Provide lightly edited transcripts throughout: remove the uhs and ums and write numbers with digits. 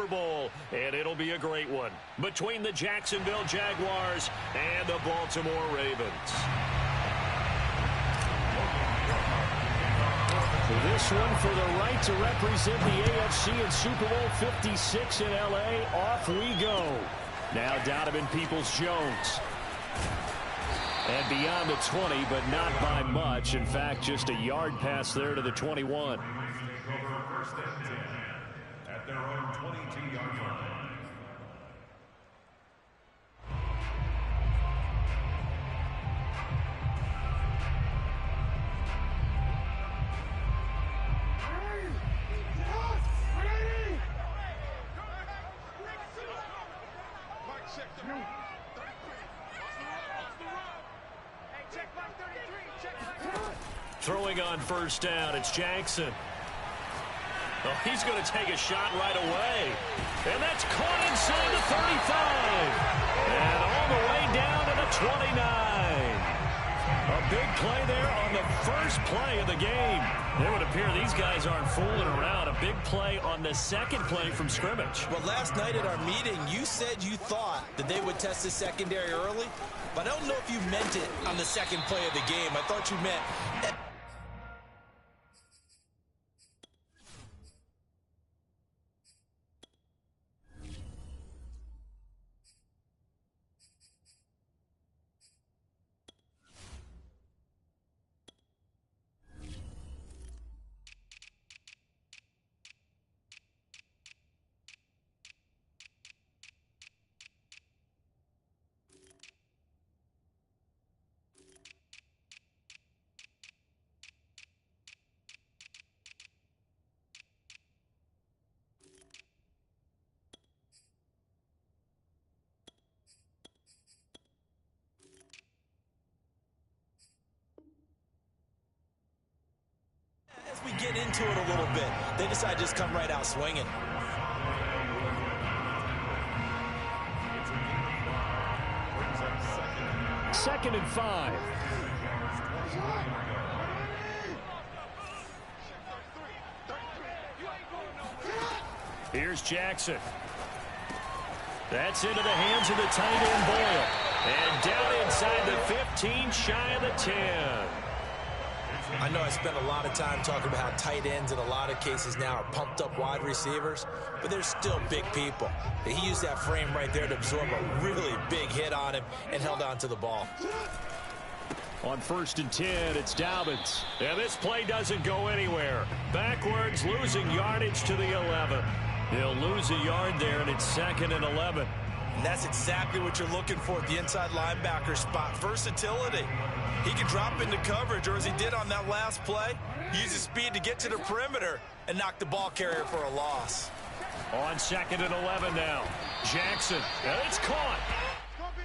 Bowl, and it'll be a great one between the Jacksonville Jaguars and the Baltimore Ravens. This one for the right to represent the AFC in Super Bowl 56 in L.A. Off we go. Now Donovan Peoples-Jones. And beyond the 20, but not by much. In fact, just a yard pass there to the 21. At their own 22-yard line. Throwing on first down, it's Jackson. Oh, he's going to take a shot right away. And that's caught inside the 35. And all the way down to the 29. A big play there on the first play of the game. It would appear these guys aren't fooling around. A big play on the second play from scrimmage. Well, last night at our meeting, you said you thought that they would test the secondary early. But I don't know if you meant it on the second play of the game. I thought you meant... we get into it a little bit, they decide to just come right out swinging. Second and 5. Here's Jackson. That's into the hands of the tight end Boyle. And down inside the 15, shy of the 10. I know I spent a lot of time talking about how tight ends in a lot of cases now are pumped up wide receivers, but they're still big people. He used that frame right there to absorb a really big hit on him and held on to the ball. On first and 10, it's Dobbins. And this play doesn't go anywhere. Backwards, losing yardage to the 11. He'll lose a yard there, and it's second and 11. And that's exactly what you're looking for at the inside linebacker spot. Versatility. He can drop into coverage, or as he did on that last play, use his speed to get to the perimeter and knock the ball carrier for a loss. On second and 11 now. Jackson, and it's caught.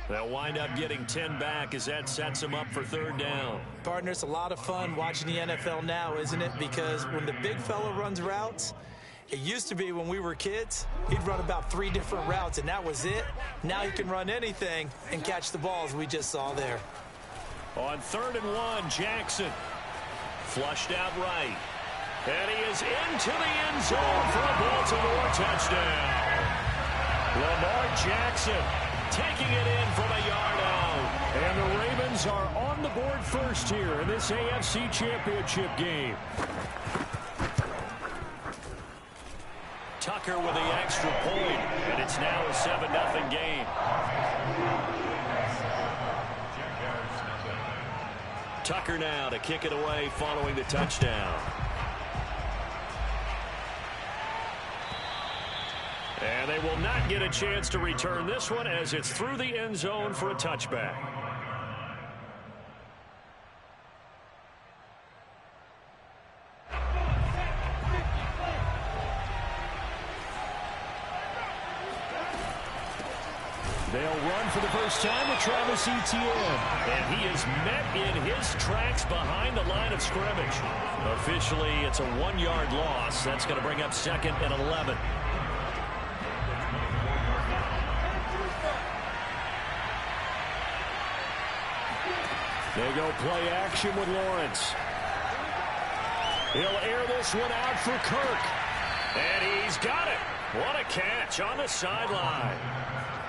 They'll wind up getting 10 back as that sets him up for third down. Partner, it's a lot of fun watching the NFL now, isn't it? Because when the big fella runs routes, it used to be when we were kids, he'd run about 3 different routes, and that was it. Now he can run anything and catch the balls we just saw there. On third and 1, Jackson. Flushed out right. And he is into the end zone for a Baltimore touchdown. Lamar Jackson taking it in from a yard out. And the Ravens are on the board first here in this AFC Championship game. Tucker with the extra point, and it's now a 7-0 game. Tucker now to kick it away following the touchdown. And they will not get a chance to return this one as it's through the end zone for a touchback. They'll run for the first time with Travis Etienne. And he is met in his tracks behind the line of scrimmage. Officially, it's a 1-yard loss. That's going to bring up second and 11. They go play action with Lawrence. He'll air this one out for Kirk. And he's got it. What a catch on the sideline.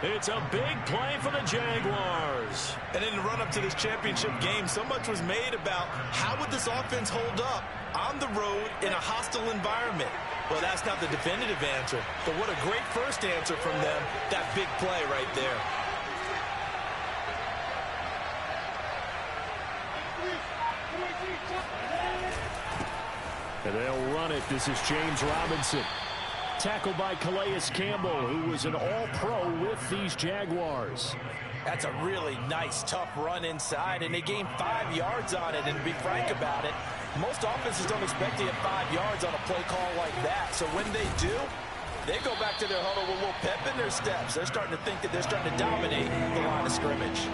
It's a big play for the Jaguars. And in the run-up to this championship game, so much was made about how would this offense hold up on the road in a hostile environment. Well, that's not the definitive answer, but what a great first answer from them, that big play right there. And they'll run it. This is James Robinson. Tackled by Calais Campbell, who was an all-pro with these Jaguars. That's a really nice, tough run inside, and they gained 5 yards on it. And to be frank about it, most offenses don't expect to get 5 yards on a play call like that. So when they do, they go back to their huddle with a little pep in their steps. They're starting to think that they're starting to dominate the line of scrimmage.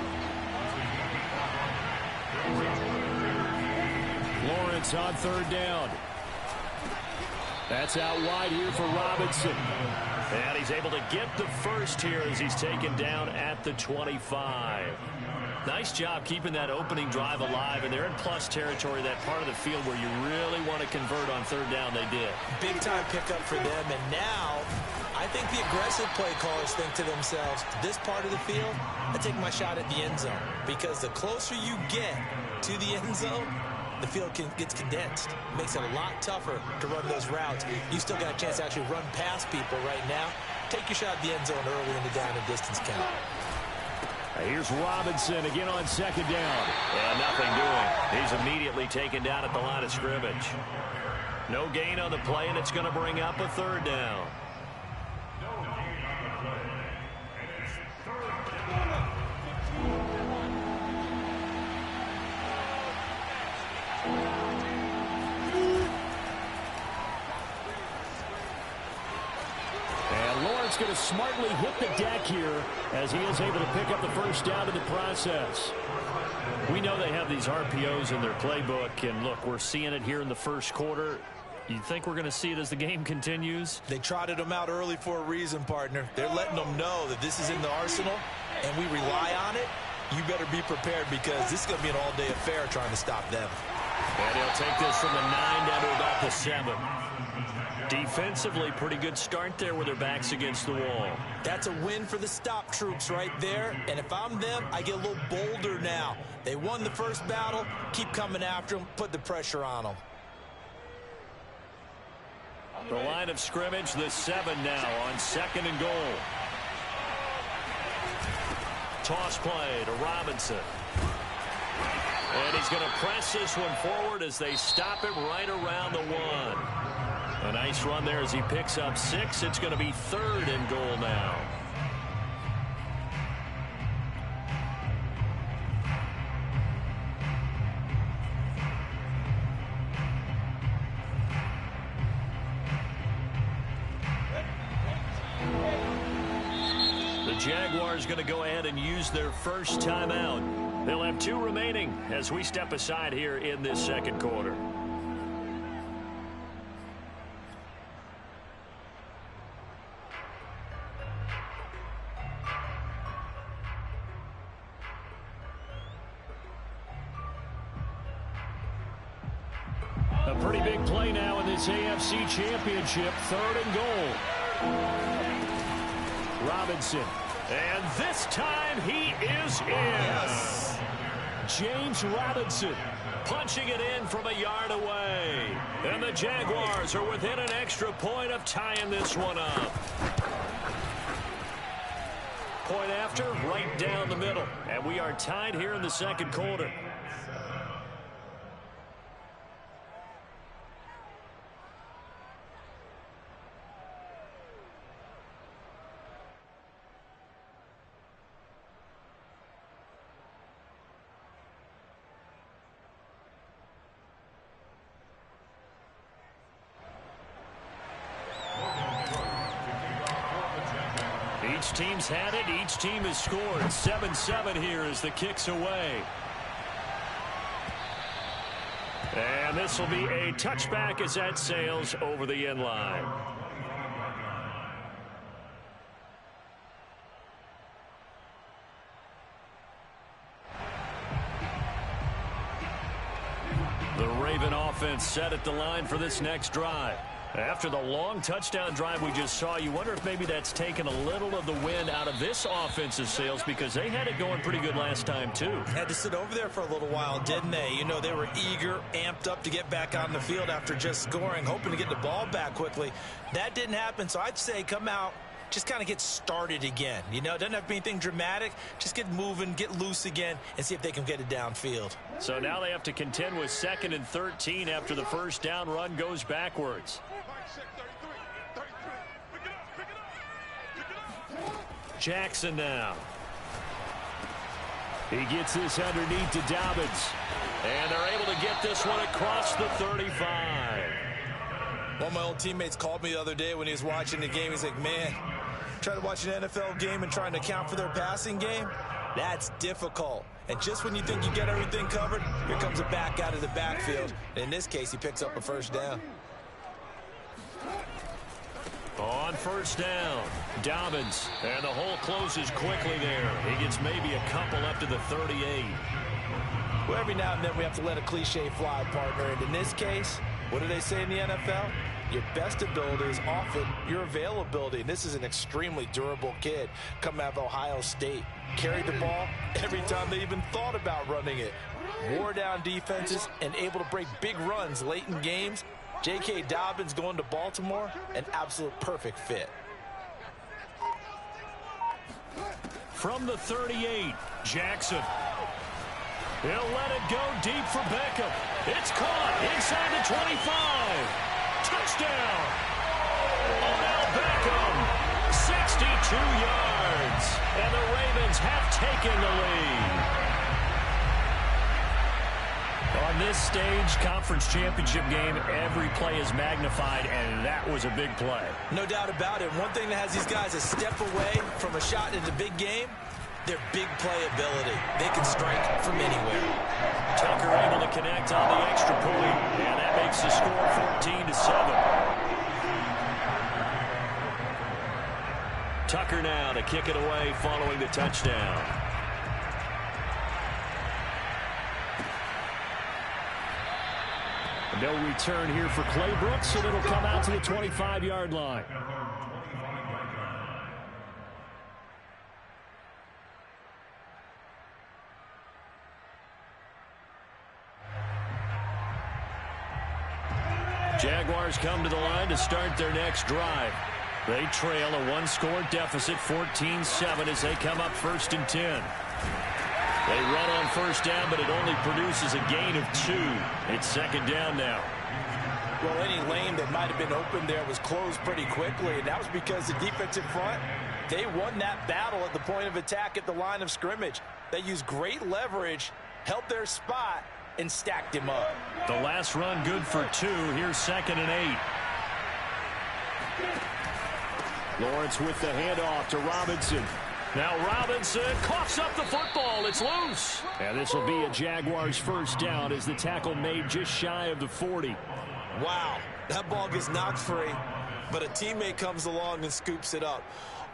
Lawrence on third down. That's out wide here for Robinson. And he's able to get the first here as he's taken down at the 25. Nice job keeping that opening drive alive, and they're in plus territory, that part of the field where you really want to convert on third down. They did. Big time pickup for them, and now I think the aggressive play callers think to themselves, this part of the field, I take my shot at the end zone, because the closer you get to the end zone, the field gets condensed. It makes it a lot tougher to run those routes. You still got a chance to actually run past people right now. Take your shot at the end zone early in the down and distance count. Here's Robinson again on second down. And nothing doing. He's immediately taken down at the line of scrimmage. No gain on the play, and it's going to bring up a third down. Going to smartly hit the deck here as he is able to pick up the first down in the process. We know they have these RPOs in their playbook, and look, we're seeing it here in the first quarter. You think we're going to see it as the game continues? They trotted them out early for a reason, partner. They're letting them know that this is in the arsenal, and we rely on it. You better be prepared, because this is going to be an all-day affair trying to stop them. And he'll take this from the 9 down to about the 7. Defensively, pretty good start there with their backs against the wall. That's a win for the stop troops right there. And if I'm them, I get a little bolder now. They won the first battle. Keep coming after them. Put the pressure on them. The line of scrimmage, the 7 now on 2nd and goal. Toss play to Robinson. And he's going to press this one forward as they stop it right around the 1. A nice run there as he picks up 6. It's going to be 3rd and goal now. The Jaguars going to go ahead and use their first timeout. They'll have 2 remaining as we step aside here in this second quarter. A pretty big play now in this AFC Championship. 3rd and goal. Robinson. And this time he is in. Yes. James Robinson punching it in from a yard away. And the Jaguars are within an extra point of tying this one up. Point after, right down the middle. And we are tied here in the second quarter. Each team's had it. Each team has scored. 7-7 here as the kick's away. And this will be a touchback as that sails over the end line. The Raven offense set at the line for this next drive. After the long touchdown drive we just saw, you wonder if maybe that's taken a little of the wind out of this offensive sails, because they had it going pretty good last time too. Had to sit over there for a little while, didn't they? You know, they were eager, amped up to get back on the field after just scoring, hoping to get the ball back quickly. That didn't happen, so I'd say come out, just kind of get started again. You know, it doesn't have to be anything dramatic. Just get moving, get loose again, and see if they can get it downfield. So now they have to contend with 2nd and 13 after the first down run goes backwards. Jackson now. He gets this underneath to Dobbins. And they're able to get this one across the 35. One of my old teammates called me the other day when he was watching the game. He's like, man, trying to watch an NFL game and trying to account for their passing game, that's difficult. And just when you think you get everything covered, here comes a back out of the backfield. And in this case, he picks up a first down. On first down, Dobbins, and the hole closes quickly there. He gets maybe a couple up to the 38. Well, every now and then we have to let a cliche fly, partner. And in this case, what do they say in the NFL? Your best ability is often your availability. And this is an extremely durable kid coming out of Ohio State. Carried the ball every time they even thought about running it. Wore down defenses and able to break big runs late in games. J.K. Dobbins going to Baltimore, an absolute perfect fit. From the 38, Jackson. He'll let it go deep for Beckham. It's caught inside the 25. Touchdown. Odell Beckham, 62 yards. And the Ravens have taken the lead. On this stage, conference championship game, every play is magnified, and that was a big play. No doubt about it. One thing that has these guys a step away from a shot in the big game, their big play ability. They can strike from anywhere. Tucker able to connect on the extra point, and that makes the score 14-7. Tucker now to kick it away following the touchdown. No return here for Clay Brooks, and it'll come out to the 25-yard line. Jaguars come to the line to start their next drive. They trail a one-score deficit, 14-7, as they come up 1st and 10. They run on first down, but it only produces a gain of 2. It's 2nd down now. Well, any lane that might have been open there was closed pretty quickly, and that was because the defensive front, they won that battle at the point of attack at the line of scrimmage. They used great leverage, held their spot, and stacked him up. The last run good for 2. Here's 2nd and 8. Lawrence with the handoff to Robinson. Now Robinson coughs up the football. It's loose. And this will be a Jaguars first down as the tackle made just shy of the 40. Wow, that ball gets knocked free, but a teammate comes along and scoops it up.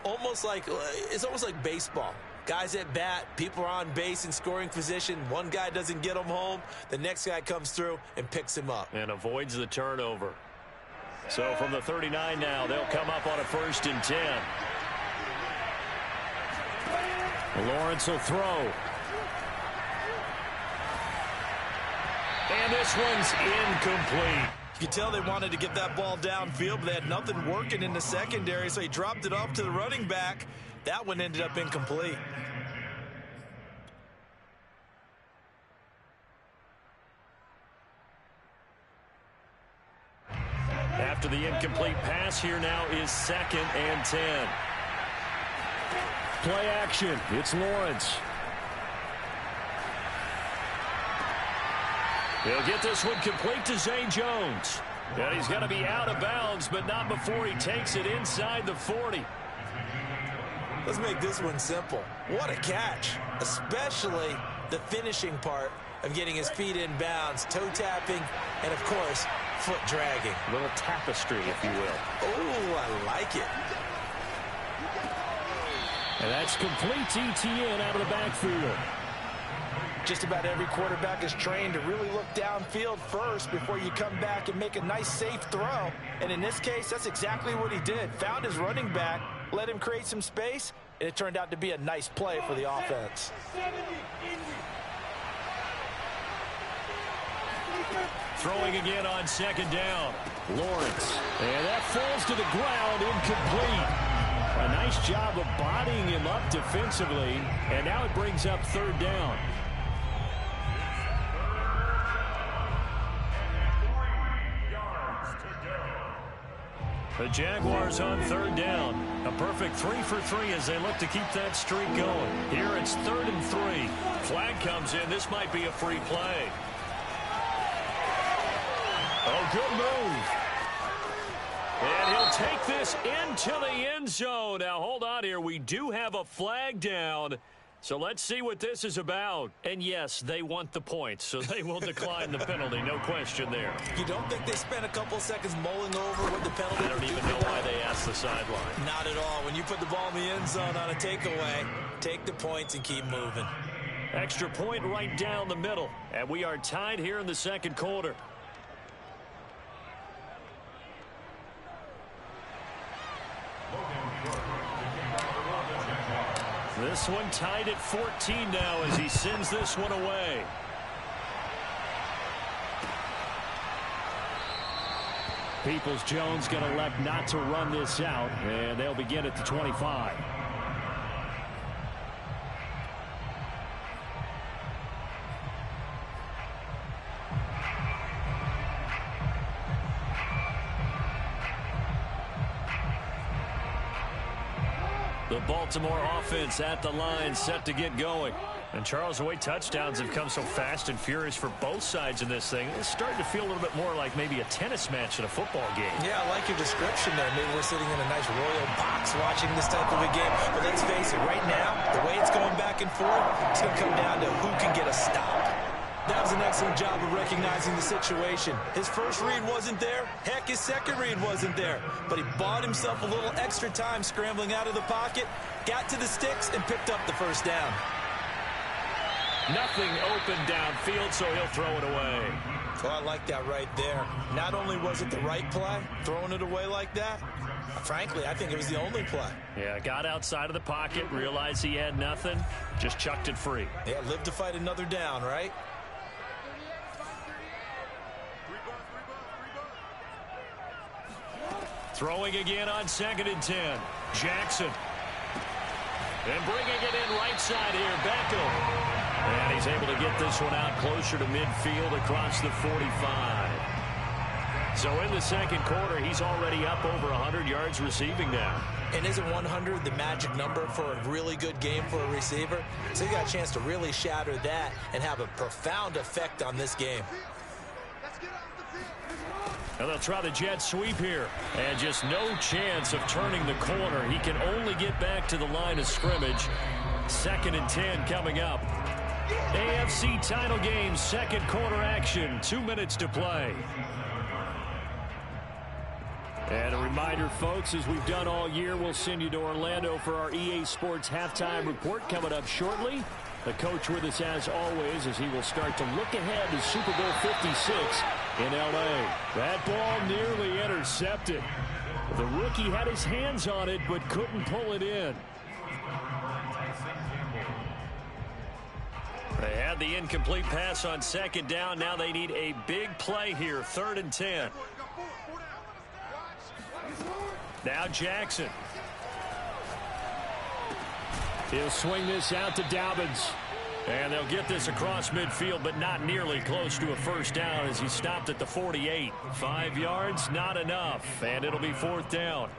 It's almost like baseball. Guys at bat, people are on base in scoring position. One guy doesn't get him home. The next guy comes through and picks him up. And avoids the turnover. So from the 39 now, they'll come up on a 1st and 10. Lawrence will throw. And this one's incomplete. You could tell they wanted to get that ball downfield, but they had nothing working in the secondary, so he dropped it off to the running back. That one ended up incomplete. After the incomplete pass, here now is 2nd and 10. Play action. It's Lawrence. He'll get this one complete to Zay Jones. And he's going to be out of bounds, but not before he takes it inside the 40. Let's make this one simple. What a catch, especially the finishing part of getting his feet in bounds, toe tapping, and of course, foot dragging. A little tapestry, if you will. Oh, I like it. And that's complete to Etienne out of the backfield. Just about every quarterback is trained to really look downfield first before you come back and make a nice, safe throw. And in this case, that's exactly what he did. Found his running back, let him create some space, and it turned out to be a nice play for the offense. Throwing again on second down. Lawrence. And that falls to the ground, incomplete. A nice job of bodying him up defensively. And now it brings up third down. The Jaguars on third down. A perfect 3 for 3 as they look to keep that streak going. Here it's 3rd and 3. Flag comes in. This might be a free play. Oh, good move. And he'll take this into the end zone. Now, hold on here. We do have a flag down. So let's see what this is about. And, yes, they want the points, so they will decline the penalty. No question there. You don't think they spent a couple seconds mulling over what the penalty I don't even know why they asked the sideline. Not at all. When you put the ball in the end zone on a takeaway, take the points and keep moving. Extra point right down the middle. And we are tied here in the second quarter. This one tied at 14 now as he sends this one away. Peoples-Jones going to elect not to run this out, and they'll begin at the 25. The Baltimore offense at the line, set to get going. And, Charles, the way touchdowns have come so fast and furious for both sides in this thing, it's starting to feel a little bit more like maybe a tennis match in a football game. Yeah, I like your description there. Maybe we're sitting in a nice royal box watching this type of a game. But let's face it, right now, the way it's going back and forth, it's going to come down to who can get a stop. That was an excellent job of recognizing the situation. His first read wasn't there. Heck, his second read wasn't there. But he bought himself a little extra time scrambling out of the pocket, got to the sticks, and picked up the first down. Nothing open downfield, so he'll throw it away. Oh, I like that right there. Not only was it the right play, throwing it away like that, frankly, I think it was the only play. Yeah, got outside of the pocket, realized he had nothing, just chucked it free. Yeah, live to fight another down, right? Throwing again on 2nd and 10. Jackson. And bringing it in right side here, Beckham. And he's able to get this one out closer to midfield across the 45. So in the second quarter, he's already up over 100 yards receiving now. And isn't 100 the magic number for a really good game for a receiver? So you got a chance to really shatter that and have a profound effect on this game. And they'll try the jet sweep here. And just no chance of turning the corner. He can only get back to the line of scrimmage. 2nd and 10 coming up. AFC title game, second quarter action. 2 minutes to play. And a reminder, folks, as we've done all year, we'll send you to Orlando for our EA Sports halftime report coming up shortly. The coach with us as always as he will start to look ahead to Super Bowl 56 in L.A. That ball nearly intercepted. The rookie had his hands on it but couldn't pull it in. They had the incomplete pass on 2nd down. Now they need a big play here. 3rd and 10. Now Jackson. He'll swing this out to Dobbins. And they'll get this across midfield, but not nearly close to a first down as he stopped at the 48. 5 yards, not enough. And it'll be 4th down.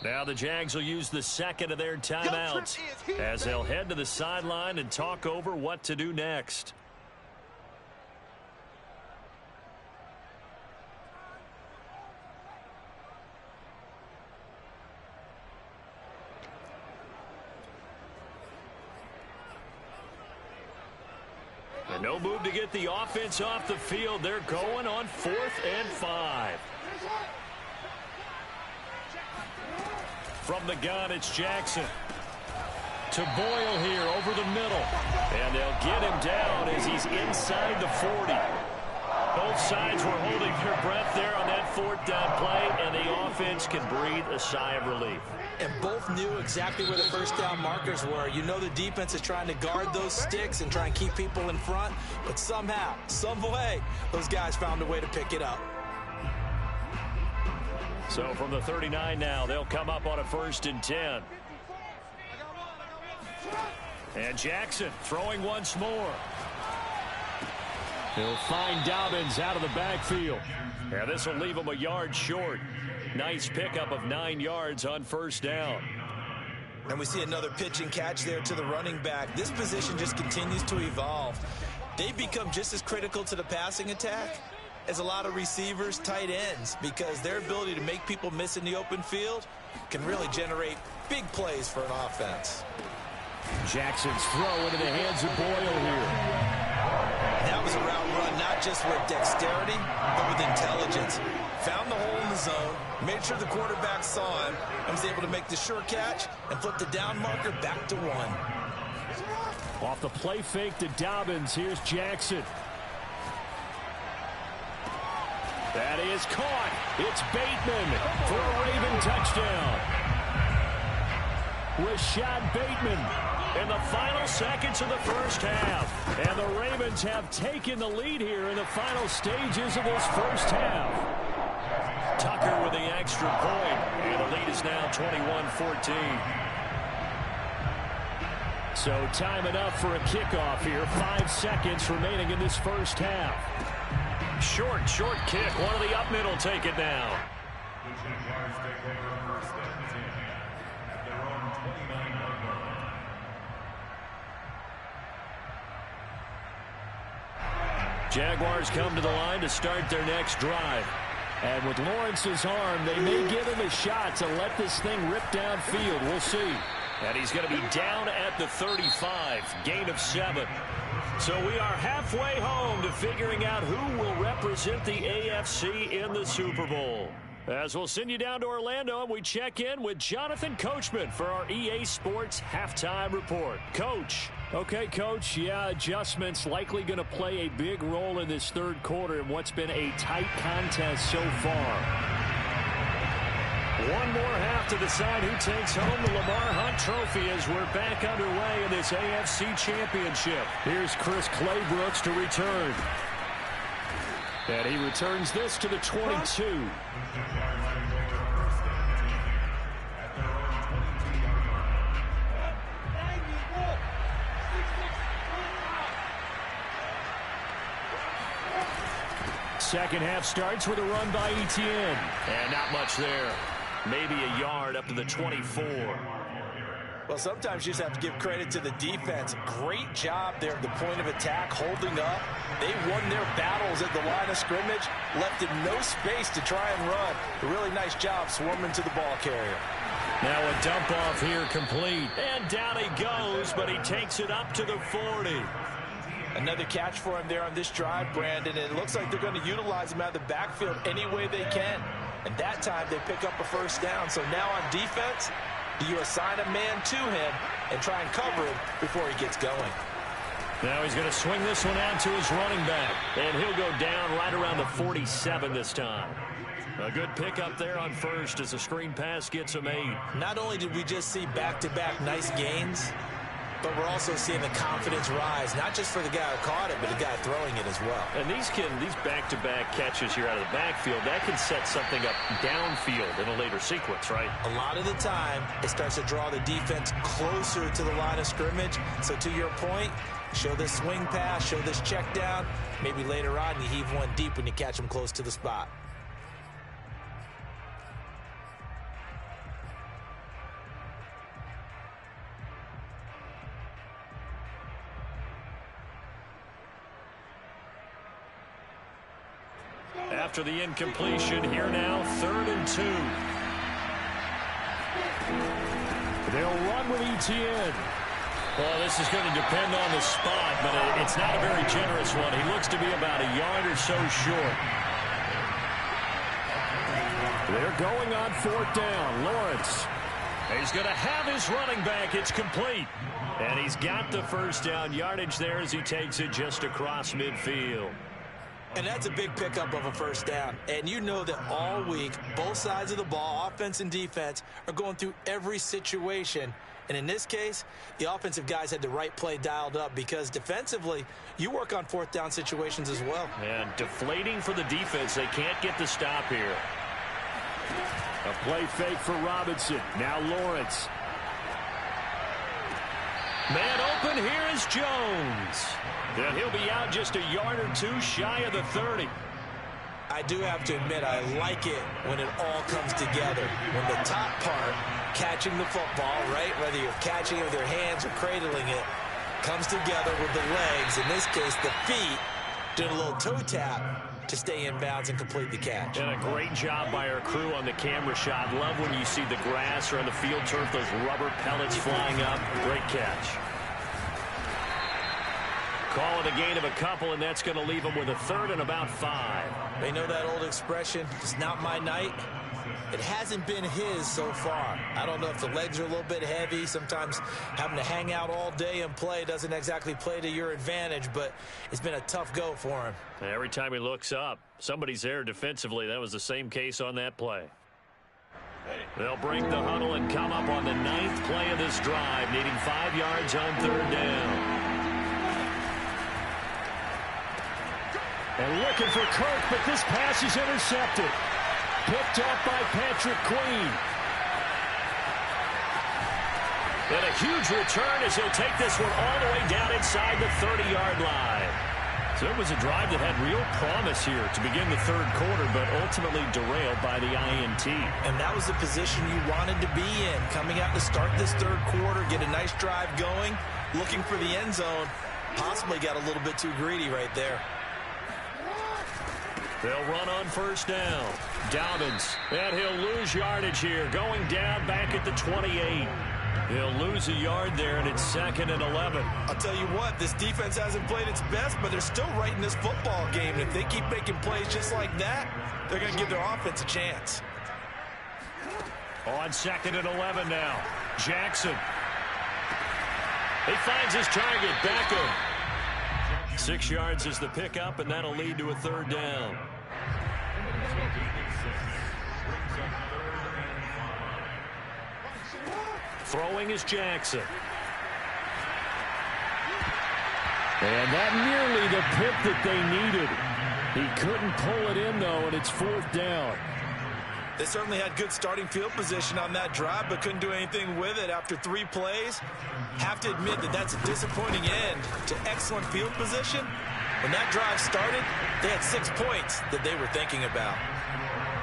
Now the Jags will use the second of their timeouts as they'll head to the sideline and talk over what to do next. No move to get the offense off the field. They're going on 4th and 5. From the gun, it's Jackson. To Boyle here over the middle. And they'll get him down as he's inside the 40. Both sides were holding their breath there on that 4th down play, and the offense can breathe a sigh of relief. And both knew exactly where the first down markers were. You know the defense is trying to guard those sticks and try and keep people in front, but somehow, some way, those guys found a way to pick it up. So from the 39 now, they'll come up on a 1st and 10. And Jackson throwing once more. He'll find Dobbins out of the backfield. And this will leave him a yard short. Nice pickup of 9 yards on 1st down. And we see another pitch and catch there to the running back. This position just continues to evolve. They've become just as critical to the passing attack as a lot of receivers, tight ends, because their ability to make people miss in the open field can really generate big plays for an offense. Jackson's throw into the hands of Boyle here. That was a route run, not just with dexterity, but with intelligence. Found the hole in the zone, made sure the quarterback saw him, and was able to make the sure catch and flip the down marker back to 1. Off the play fake to Dobbins, here's Jackson. That is caught. It's Bateman for a Raven touchdown. Rashad Bateman in the final seconds of the 1st half. And the Ravens have taken the lead here in the final stages of this 1st half. Tucker with the extra point. And the lead is now 21-14. So time enough for a kickoff here. 5 seconds remaining in this 1st half. Short kick. One of the up middle take it now. The Jaguars take over 1st and 10 at their own 29-yard line. Jaguars come to the line to start their next drive. And with Lawrence's arm, they may give him a shot to let this thing rip downfield. We'll see. And he's going to be down at the 35. Gain of 7. So we are halfway home to figuring out who will represent the AFC in the Super Bowl. As we'll send you down to Orlando, and we check in with Jonathan Coachman for our EA Sports Halftime Report. Coach. Okay, Coach, yeah, adjustments likely going to play a big role in this 3rd quarter in what's been a tight contest so far. One more half to decide who takes home the Lamar Hunt Trophy as we're back underway in this AFC Championship. Here's Chris Claybrooks to return. And he returns this to the 22. Second half starts with a run by Etienne. And not much there. Maybe a yard up to the 24. Well, sometimes you just have to give credit to the defense. Great job there at the point of attack, holding up. They won their battles at the line of scrimmage, left him no space to try and run. A really nice job swarming to the ball carrier. Now a dump off here complete. And down he goes, but he takes it up to the 40. Another catch for him there on this drive, Brandon. And it looks like they're going to utilize him out of the backfield any way they can. And that time they pick up a 1st down. So now on defense, do you assign a man to him and try and cover him before he gets going? Now he's going to swing this one out to his running back. And he'll go down right around the 47 this time. A good pickup there on 1st as the screen pass gets him 8. Not only did we just see back-to-back nice gains, but we're also seeing the confidence rise, not just for the guy who caught it, but the guy throwing it as well. And these back-to-back catches here out of the backfield, that can set something up downfield in a later sequence, right? A lot of the time, it starts to draw the defense closer to the line of scrimmage. So to your point, show this swing pass, show this check down. Maybe later on you heave one deep when you catch them close to the spot. After the incompletion, here now, 3rd and 2. They'll run with Etienne. Well, this is going to depend on the spot, but it's not a very generous one. He looks to be about a yard or so short. They're going on 4th down. Lawrence. He's going to have his running back. It's complete. And he's got the first down yardage there as he takes it just across midfield. And that's a big pickup of a first down. And you know that all week, both sides of the ball, offense and defense, are going through every situation. And in this case, the offensive guys had the right play dialed up because defensively, you work on 4th down situations as well. And deflating for the defense. They can't get the stop here. A play fake for Robinson. Now Lawrence. Man open, here is Jones. And he'll be out just a yard or two shy of the 30. I do have to admit, I like it when it all comes together. When the top part, catching the football, right, whether you're catching it with your hands or cradling it, comes together with the legs, in this case the feet, doing a little toe tap to stay in bounds and complete the catch. And a great job by our crew on the camera shot. Love when you see the grass or on the field turf, those rubber pellets flying up. Great catch. Call it a gain of a couple, and that's going to leave them with a 3rd and about 5. They know that old expression, it's not my night. It hasn't been his so far. I don't know if the legs are a little bit heavy. Sometimes having to hang out all day and play doesn't exactly play to your advantage, but it's been a tough go for him. And every time he looks up, somebody's there defensively. That was the same case on that play. They'll break the huddle and come up on the 9th play of this drive, needing 5 yards on 3rd down. And looking for Kirk, but this pass is intercepted. Picked up by Patrick Queen. And a huge return as he'll take this one all the way down inside the 30-yard line. So it was a drive that had real promise here to begin the 3rd quarter, but ultimately derailed by the INT. And that was the position you wanted to be in. Coming out to start this 3rd quarter, get a nice drive going, looking for the end zone. Possibly got a little bit too greedy right there. They'll run on 1st down. Dobbins, and he'll lose yardage here, going down back at the 28. He'll lose a yard there, and it's 2nd and 11. I'll tell you what, this defense hasn't played its best, but they're still right in this football game. And if they keep making plays just like that, they're going to give their offense a chance. On 2nd and 11 now. Jackson. He finds his target, Beckham. 6 yards is the pickup, and that'll lead to a 3rd down. Throwing is Jackson. And that nearly the pick that they needed. He couldn't pull it in, though, and it's 4th down. They certainly had good starting field position on that drive, but couldn't do anything with it after 3 plays. Have to admit that that's a disappointing end to excellent field position. When that drive started, they had 6 points that they were thinking about.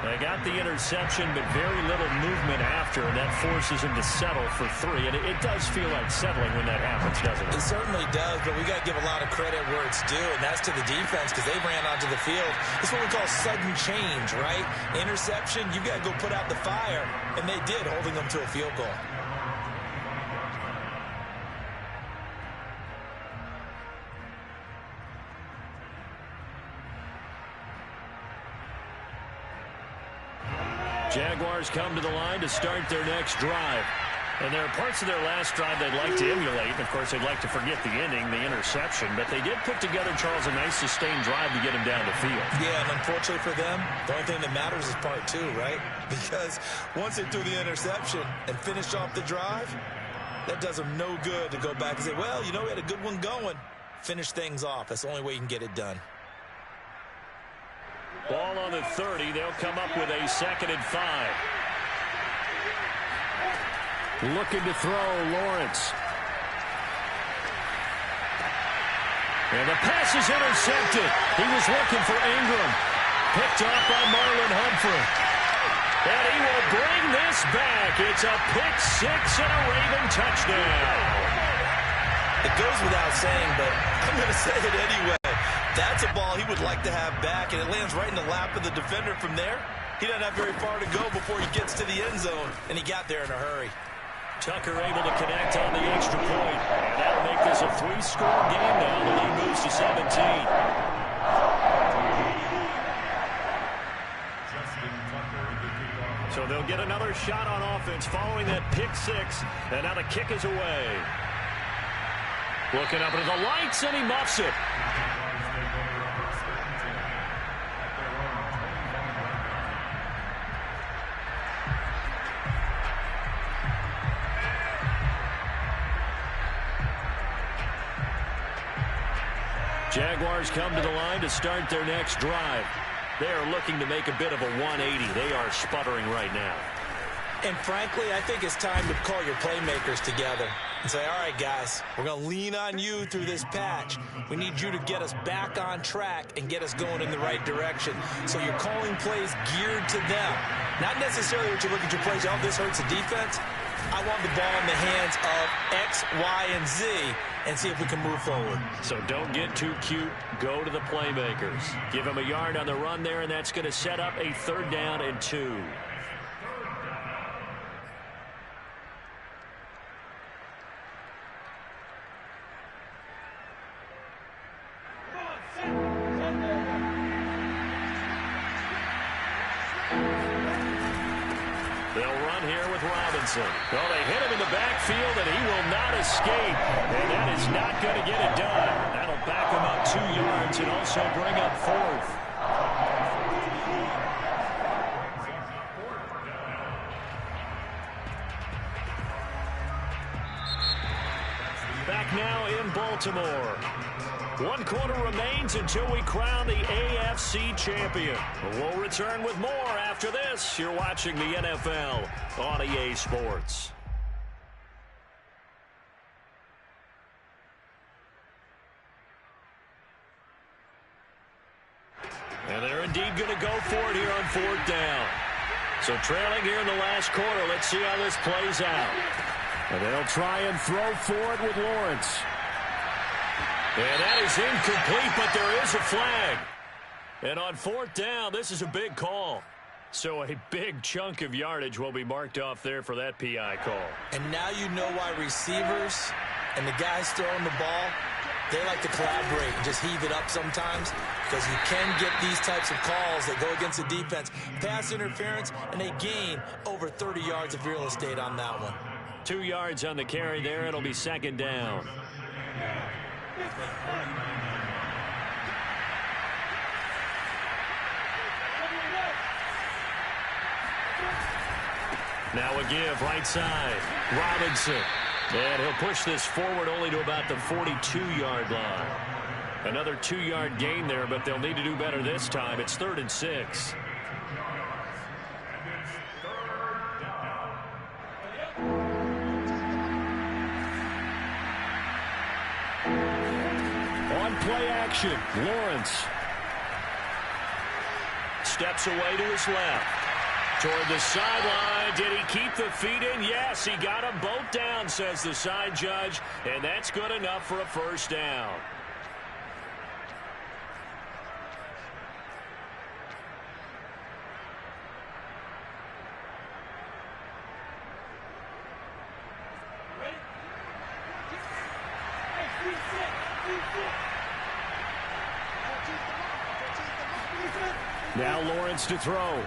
They got the interception, but very little movement after, and that forces him to settle for 3. And it does feel like settling when that happens, doesn't it? It certainly does, but we got to give a lot of credit where it's due, and that's to the defense because they ran onto the field. It's what we call sudden change, right? Interception, you got to go put out the fire, and they did, holding them to a field goal. Jaguars come to the line to start their next drive. And there are parts of their last drive they'd like to emulate. And of course, they'd like to forget the ending, the interception. But they did put together, Charles, a nice sustained drive to get him down the field. Yeah, and unfortunately for them, the only thing that matters is part 2, right? Because once they threw the interception and finished off the drive, that does them no good to go back and say, well, you know, we had a good one going. Finish things off. That's the only way you can get it done. Ball on the 30. They'll come up with a 2nd and 5. Looking to throw, Lawrence. And the pass is intercepted. He was looking for Ingram. Picked off by Marlon Humphrey. And he will bring this back. It's a pick 6 and a Raven touchdown. It goes without saying, but I'm going to say it anyway. That's a ball he would like to have back, and it lands right in the lap of the defender from there. He doesn't have very far to go before he gets to the end zone, and he got there in a hurry. Tucker able to connect on the extra point. And that'll make this a 3-score game now. The lead moves to 17. So they'll get another shot on offense following that pick six. And now the kick is away. Looking up into the lights, and he muffs it. Jaguars come to the line to start their next drive. They are looking to make a bit of a 180. They are sputtering right now. And frankly, I think it's time to call your playmakers together and say, all right, guys, we're going to lean on you through this patch. We need you to get us back on track and get us going in the right direction. So you're calling plays geared to them. Not necessarily what you look at your plays, oh, this hurts the defense. I want the ball in the hands of X, Y, and Z and see if we can move forward. So don't get too cute. Go to the playmakers. Give them a yard on the run there, and that's going to set up a 3rd down and 2. They'll run here with Robinson. Well, they hit him in the backfield, and he will not escape. And that is not going to get it done. That'll back him up 2 yards and also bring up 4th. Back now in Baltimore. 1 quarter remains until we crown the AFC champion. We'll return with more after this. You're watching the NFL on EA Sports. And they're indeed going to go for it here on 4th down. So trailing here in the last quarter. Let's see how this plays out. And they'll try and throw for it with Lawrence. And that is incomplete, but there is a flag. And on 4th down, this is a big call. So a big chunk of yardage will be marked off there for that PI call. And now you know why receivers and the guys throwing the ball, they like to collaborate and just heave it up sometimes, because you can get these types of calls that go against the defense. Pass interference, and they gain over 30 yards of real estate on that one. 2 yards on the carry there. It'll be 2nd down. Now a give right side. Robinson. And he'll push this forward only to about the 42-yard line. Another 2-yard gain there, but they'll need to do better this time. It's 3rd and 6. Play action. Lawrence steps away to his left. Toward the sideline. Did he keep the feet in? Yes, he got them both down, says the side judge. And that's good enough for a 1st down. Now Lawrence to throw.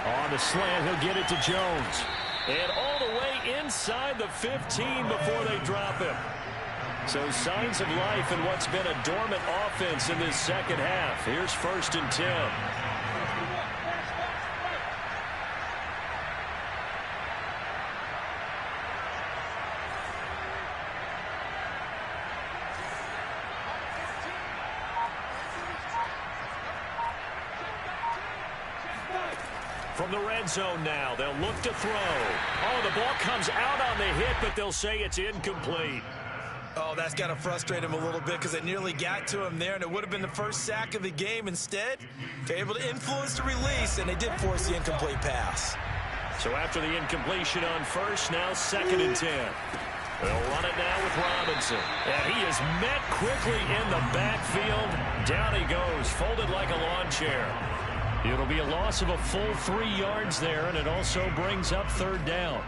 On the slant, he'll get it to Jones. And all the way inside the 15 before they drop him. So signs of life in what's been a dormant offense in this 2nd half. Here's 1st and 10. From the red zone now, they'll look to throw. Oh, the ball comes out on the hit, but they'll say it's incomplete. Oh, that's got to frustrate him a little bit, because it nearly got to him there, and it would have been the first sack of the game. Instead, they're able to influence the release, and they did force the incomplete pass. So after the incompletion on 1st, now 2nd and 10. They'll run it now with Robinson. And he is met quickly in the backfield. Down he goes, folded like a lawn chair. It'll be a loss of a full 3 yards there, and it also brings up 3rd down.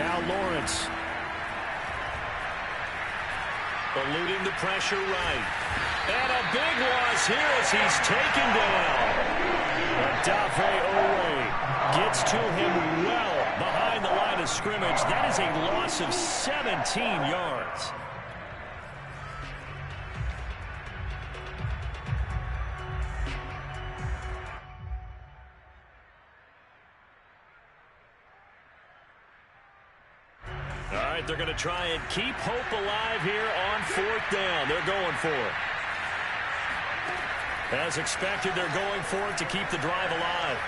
Now Lawrence. Eluding the pressure right. And a big loss here as he's taken down. Odafe Oweh gets to him well behind the line of scrimmage. That is a loss of 17 yards. All right, they're going to try and keep hope alive here on 4th down. They're going for it. As expected, they're going for it to keep the drive alive.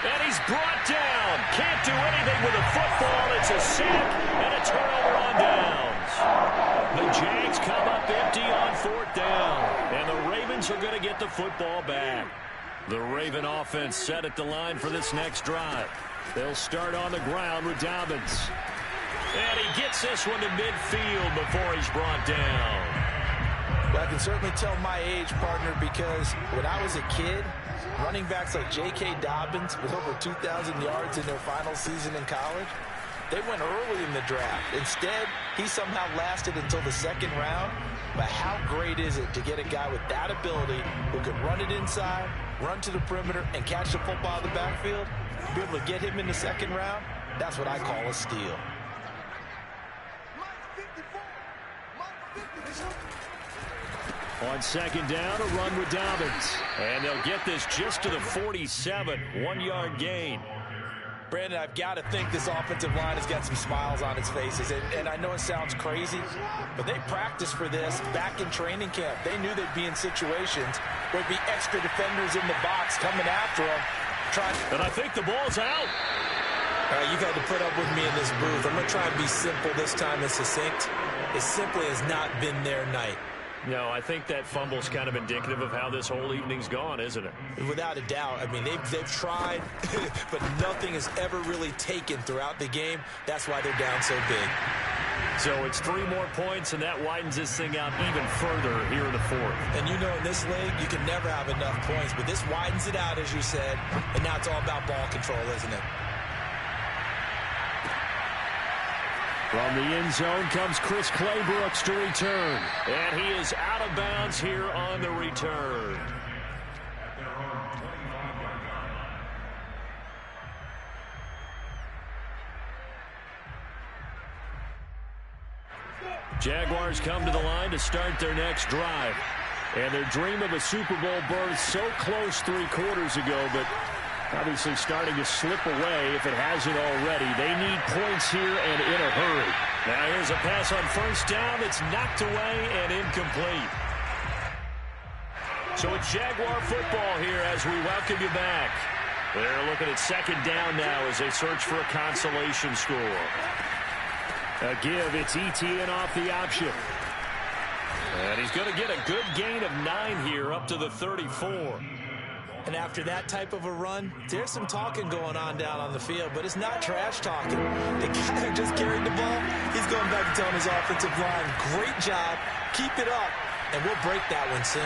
And he's brought down. Can't do anything with a football. It's a sack and a turnover on downs. The Jags come up empty on 4th down. And the Ravens are going to get the football back. The Raven offense set at the line for this next drive. They'll start on the ground with Dobbins. And he gets this one to midfield before he's brought down. Well, I can certainly tell my age, partner, because when I was a kid, running backs like J.K. Dobbins with over 2,000 yards in their final season in college, they went early in the draft. Instead, he somehow lasted until the 2nd round. But how great is it to get a guy with that ability who can run it inside, run to the perimeter, and catch the football in the backfield? Be able to get him in the 2nd round? That's what I call a steal. On 2nd down, a run with Dobbins. And they'll get this just to the 47, 1-yard gain. Brandon, I've got to think this offensive line has got some smiles on its faces. And I know it sounds crazy, but they practiced for this back in training camp. They knew they'd be in situations where there'd be extra defenders in the box coming after them. And I think the ball's out. All right, you've had to put up with me in this booth. I'm going to try and be simple this time and succinct. It simply has not been their night. No, I think that fumble's kind of indicative of how this whole evening's gone, isn't it? Without a doubt. I mean, they've tried, but nothing has ever really taken throughout the game. That's why they're down so big. So it's 3 more points, and that widens this thing out even further here in the 4th. And you know, in this league, you can never have enough points, but this widens it out, as you said, and now it's all about ball control, isn't it? From the end zone comes Chris Claybrooks to return. And he is out of bounds here on the return. Jaguars come to the line to start their next drive. And their dream of a Super Bowl berth so close 3 quarters ago, but obviously starting to slip away if it hasn't already. They need points here and in a hurry. Now here's a pass on 1st down that's knocked away and incomplete. So it's Jaguar football here as we welcome you back. They're looking at 2nd down now as they search for a consolation score. A give, it's Etienne off the option. And he's going to get a good gain of 9 here up to the 34. And after that type of a run, there's some talking going on down on the field, but it's not trash talking. The guy who just carried the ball, he's going back and telling his offensive line, great job, keep it up, and we'll break that one soon.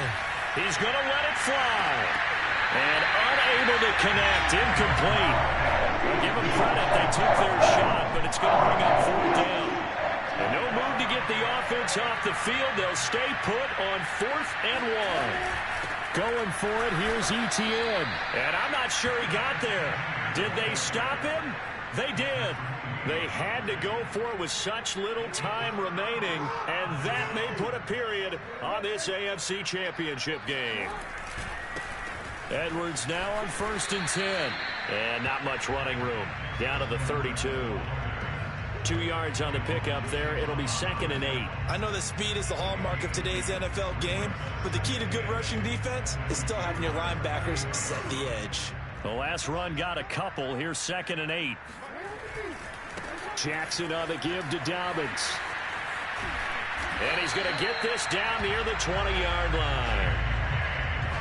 He's going to let it fly. And unable to connect, incomplete. We'll give them credit, they took their shot, but it's going to bring up 4th down. And no move to get the offense off the field. They'll stay put on 4th and 1. Going for it, here's Etienne. And I'm not sure he got there. Did they stop him? They did. They had to go for it with such little time remaining, and that may put a period on this AFC Championship game. Edwards now on 1st and 10. And not much running room. Down to the 32. 2 yards on the pickup there. It'll be 2nd and 8. I know that speed is the hallmark of today's NFL game, but the key to good rushing defense is still having your linebackers set the edge. The last run got a couple. Here's 2nd and 8. Jackson on the give to Dobbins. And he's going to get this down near the 20-yard line.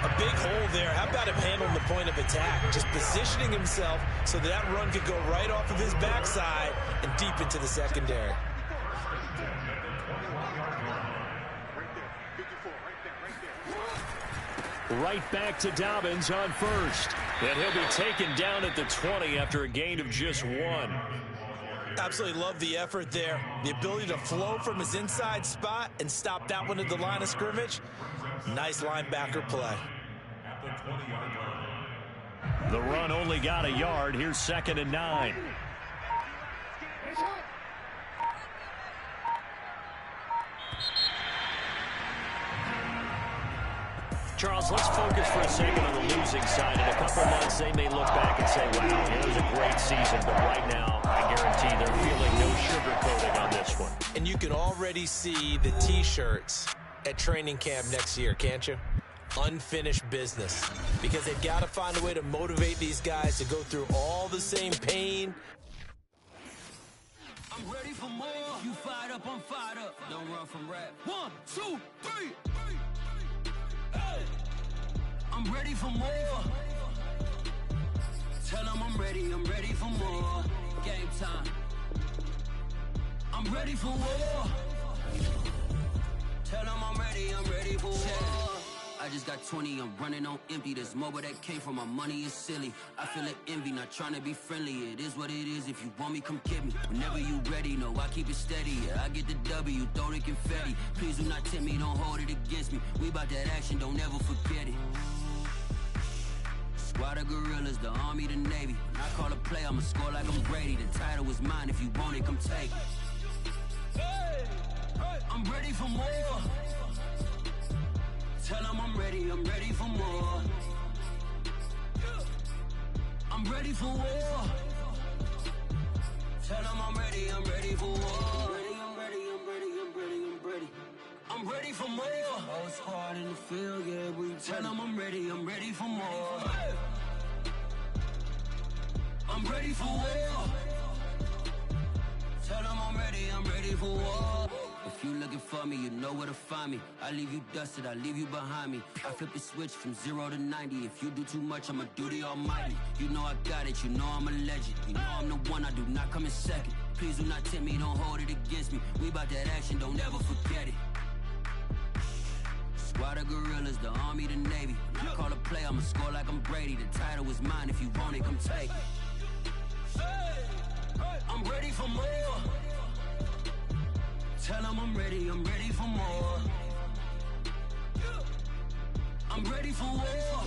A big hole there. How about him handling the point of attack? Just positioning himself so that run could go right off of his backside and deep into the secondary. Right back to Dobbins on first. And he'll be taken down at the 20 after a gain of just 1. Absolutely love the effort there. The ability to flow from his inside spot and stop that one at the line of scrimmage. Nice linebacker play. The run only got a yard. Here's 2nd and 9. Charles, let's focus for a second on the losing side. In a couple months, they may look back and say, wow, it was a great season. But right now, I guarantee they're feeling no sugarcoating on this one. And you can already see the T-shirts at training camp next year, can't you? Unfinished business. Because they've got to find a way to motivate these guys to go through all the same pain. I'm ready for more. You fired up, I'm fired up. Don't run from rap. 1, 2, 3. Hey. I'm ready for more. Tell them I'm ready for more. Game time. I'm ready for war. Tell them I'm ready for war. I just got 20, I'm running on empty. This mobile that came from my money is silly. I feel like envy, not trying to be friendly. It is what it is, if you want me, come get me. Whenever you ready, no, I keep it steady. Yeah, I get the W, throw the confetti. Please do not tempt me, don't hold it against me. We bout that action, don't ever forget it. Squad of gorillas, the army, the navy. When I call a play, I'ma score like I'm Brady. The title is mine, if you want it, come take it. Hey, I'm ready for more. Tell them I'm ready for more. I'm ready for war. Tell them I'm ready for war. I'm ready for more. Whole squad in the field, yeah, we tell them I'm ready for more. I'm ready for war. Tell them I'm ready for war. If you looking for me, you know where to find me. I leave you dusted, I leave you behind me. I flip the switch from 0 to 90. If you do too much, I'ma do the almighty. You know I got it, you know I'm a legend. You know I'm the one, I do not come in second. Please do not tempt me, don't hold it against me. We bout that action, don't ever forget it. Squad of gorillas, the army, the navy. When I call a play, I'ma score like I'm Brady. The title is mine, if you want it, come take it. I'm ready for more. Tell them I'm ready for more. I'm ready for war.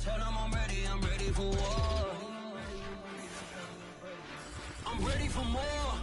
Tell them I'm ready for war. I'm ready for more.